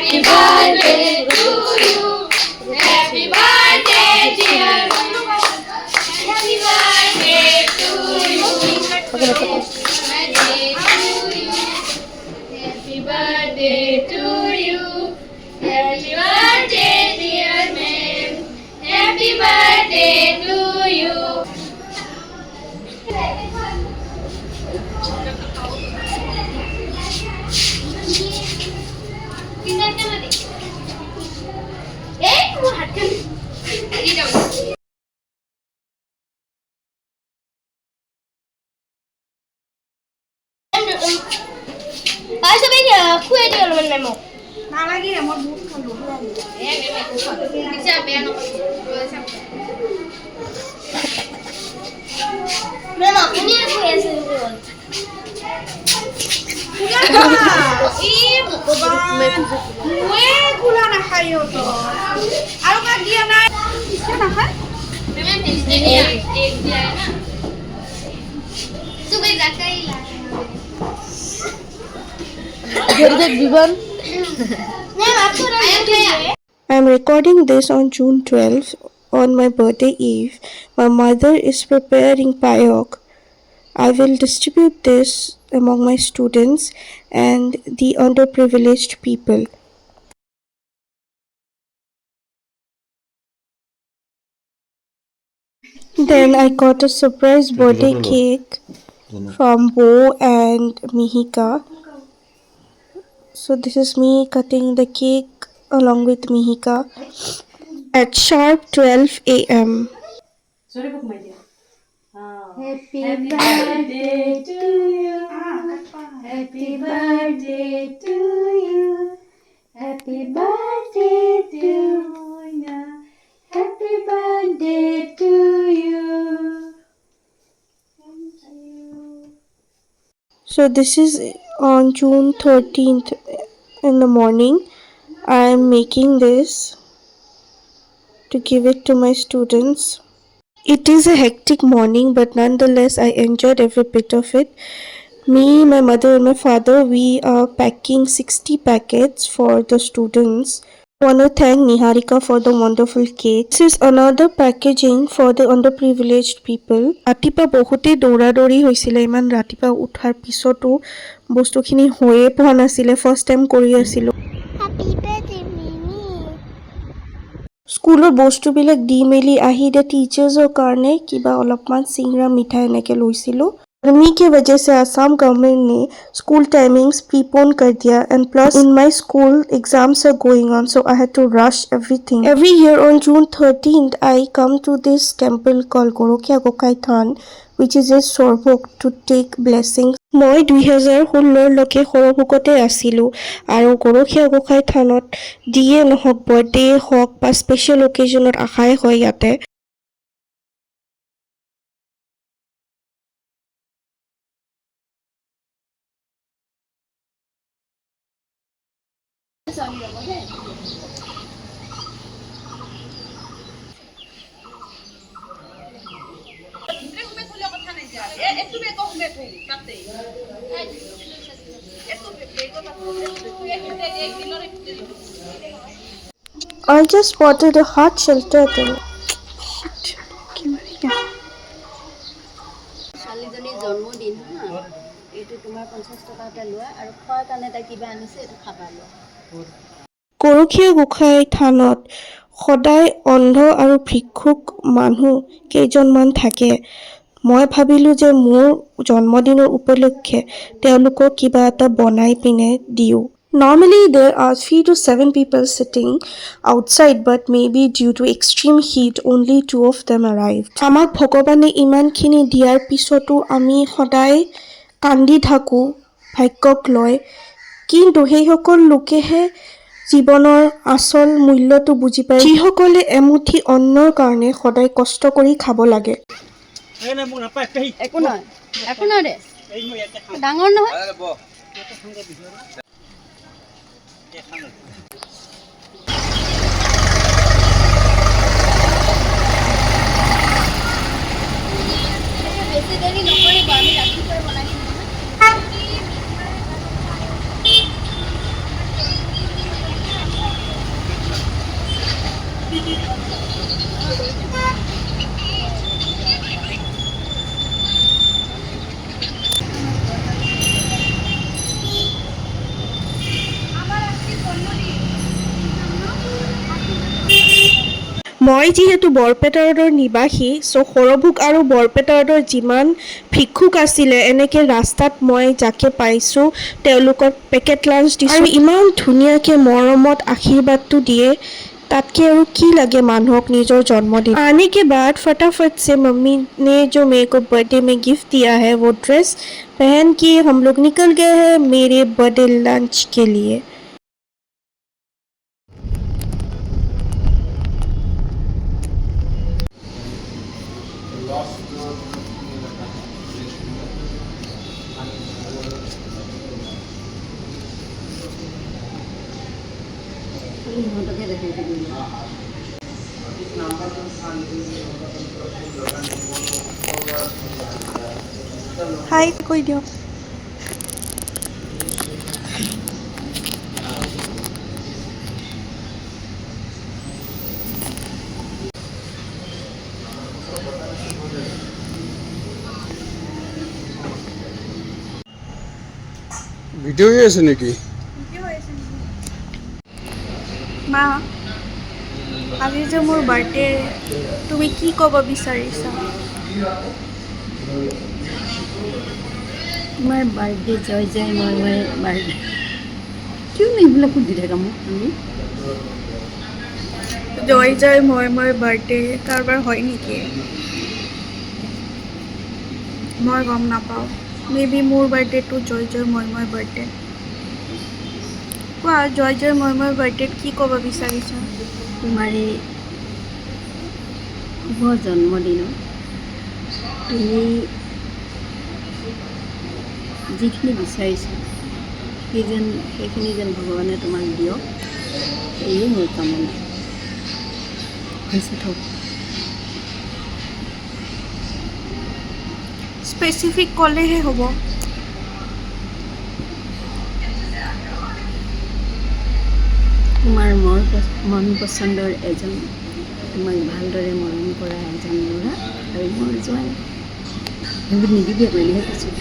Happy birthday to you. Happy birthday, dear. Happy birthday to you. Happy birthday to you. Happy birthday, dear man. Happy birthday to you. I'm recording this on June 12th, on my birthday eve. My mother is preparing payok. I will distribute this among my students and the underprivileged people. Then I got a surprise birthday cake from Bo and Mihika. So this is me cutting the cake along with Mihika at sharp 12 a.m. Happy birthday to you. Happy birthday to you. Happy birthday to Moina. Happy birthday to you. Thank you. So this is on June 13th in the morning. I am making this to give it to my students. It is a hectic morning, but nonetheless I enjoyed every bit of it. Me, my mother and my father, we are packing 60 packets for the students. I want to thank Niharika for the wonderful cake. This is another packaging for the underprivileged people. ৰাতিপুৱা বহুতে দৌৰা-দৌৰি হৈছিলে, ইমান ৰাতিপুৱা উঠাৰ পিছতো বস্তুখিনি হৈয়ে পোৱা নাছিলে, ফাৰ্ষ্ট টাইম কৰি আছিলোঁ। স্কুলৰ বস্তুবিলাক দি মেলি আহি এতিয়া টিচাৰ্ছৰ কাৰণে কিবা অলপমান চিংৰা মিঠাই এনেকৈ লৈছিলোঁ। गर्मी की वजह से असम गवर्नमेंट ने स्कूल टाइमिंग्स प्रीपोन कर दिया and plus in my school exams are going on so I had to rush everything. Every year on June 13th I come to this temple called Gorokia Gokai Than which is a Sorbok to take blessings. মই 2016 লকে সৰভোগতে আছিলোঁ আৰু গৰখীয়া গোসাঁই থানত দিয়ে নহওক birthday হওক বা স্পেচিয়েল অকেজনত আশাই হয় ইয়াতে। I just spotted a hard shell turtle. ছোৱালীজনীৰ জন্মদিন হা এইটো তোমাৰ 50 টকাটা লোৱা আৰু খোৱাৰ কাৰণে তাই কিবা আনিছে এইটো খাবা লোৱা। গৰখীয়া গোসাঁই থানত সদায় অন্ধ আৰু ভিক্ষুক মানুহ কেইজনমান থাকে। মই ভাবিলোঁ যে মোৰ জন্মদিনৰ উপলক্ষে তেওঁলোকক কিবা এটা বনাই পিনে দিওঁ। Normally there are 3 to 7 people sitting outside but maybe due to extreme heat only 2 of them arrived. আমাক ভগৱানে ইমানখিনি দিয়াৰ পিছতো আমি সদায় কান্দি থাকোঁ ভাগ্যক লৈ, কিন্তু সেইসকল লোকেহে জীৱনৰ আচল মূল্যটো বুজি পায় যিসকলে এমুঠি অন্নৰ কাৰণে সদায় কষ্ট কৰি খাব লাগে। একো নহয় দে ডাঙৰ নহয় বেছি দেৰি নকৰিব আমি ৰাতিপুৱাই বনাই দিম। মই যিহেতু বৰপেটাৰ নিবাসী চ' সৰভোগ আৰু বৰপেটাৰ যিমান ভিক্ষুক আছিলে এনেকৈ ৰাস্তাত মই যাকে পাইছোঁ তেওঁলোকক পেকেট লাঞ্চ দিছোঁ আৰু ইমান ধুনীয়াকৈ মৰমত আশীৰ্বাদটো দিয়ে ताकि और की लगे मानोक निजो जन्मदिन आने के बाद फटाफट से मम्मी ने जो मेरे को बर्थडे में गिफ्ट दिया है वो ड्रेस पहन के हम लोग निकल गए हैं मेरे बर्थडे लंच के लिए। ইহঁতকে দেখাই থাকিব हाय कोई दियो ভিডিও হৈ আছে নেকি মা আজি যে মোৰ বাৰ্থডে তুমি কি ক'ব বিচাৰিছা তোমাৰ বাৰ্থডে জয় জয় মই বাৰ্থডে কিয় এইবিলাক সুধি থাকা মোক তুমি জয় জয় মই বাৰ্থডে কাৰোবাৰ হয় নেকি মই গম নাপাওঁ মে বি মোৰ বাৰ্থডেটো জয় জয় মই বাৰ্থডে কোৱা জয় জয় মই বাৰ্থডেত কি ক'ব বিচাৰিছা তোমাৰ এই শুভ জন্মদিনত তুমি যিখিনি বিচাৰিছা সেইখিনি যেন ভগৱানে তোমাক দিয়ক এয়ে মোৰ কামনা হৈছে থওক স্পেচিফিক ক'লেহে হ'ব তোমাৰ মন পচন্দৰ এজন তোমাক ভালদৰে মৰম কৰা এজন ল'ৰা আৰু মোৰ জোৱাই সেইবোৰ নিদিবি কৰিলেহে কৈছোঁ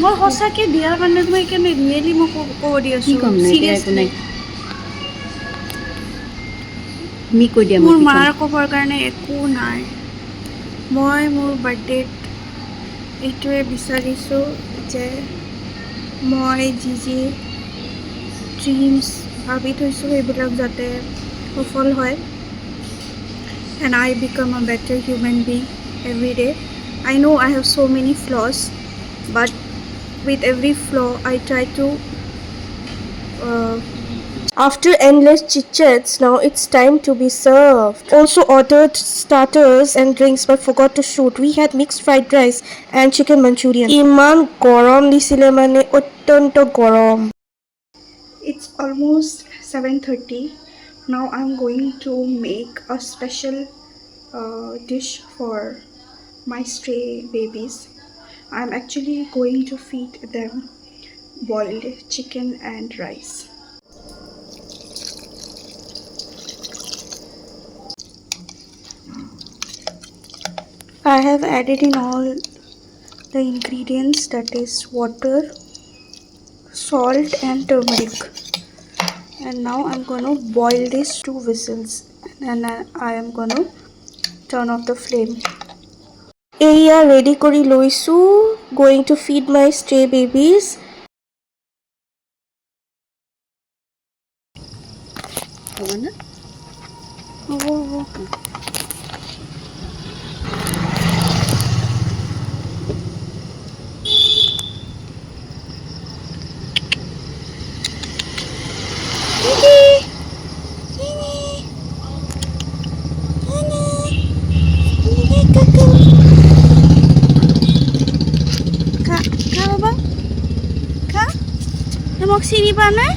মই সঁচাকৈ দিয়াৰ কাৰণে মই সেইকাৰণে ৰিয়েলি মই ক'ব দি কি আছোঁ ক'ম নো এতিয়া একো নাই তুমি কৈ দিয়া মোৰ মাৰ ক'বৰ কাৰণে একো নাই মই মোৰ বাৰ্থডেত এইটোৱে বিচাৰিছোঁ যে মই যি ড্ৰিমছ ভাবি থৈছোঁ সেইবিলাক যাতে সফল হয় and I become a better human being every day I know' I have so' many flaws but with every flaw' I try to After endless chit-chats, now it's time to be served. Also ordered starters and drinks but forgot to shoot. We had mixed fried rice and chicken Manchurian. Iman gorom disile mane ottonto gorom. It's almost 7:30. Now I'm going to make a special dish for my stray babies. I'm actually going to feed them boiled chicken and rice. I have added in all the ingredients, that is water, salt and turmeric, and now I'm going to boil this 2 whistles and I am going to turn off the flame. Eya ready kori loisu, going to feed my stray babies. হ'ব না হ'ব খা বাবা খা মোক চিনি পোৱা নাই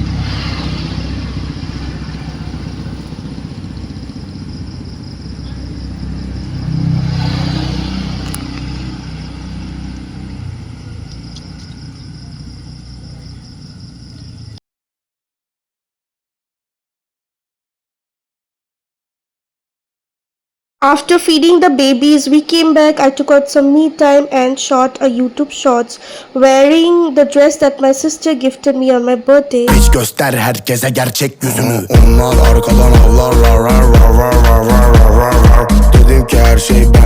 After feeding the babies, we came back. I took out some me time and shot a YouTube shorts wearing the dress that my sister gifted me on my birthday. Hiç göster herkese gerçek yüzünü. Onlar arkadan avlarlar. Dedim ki her şey ben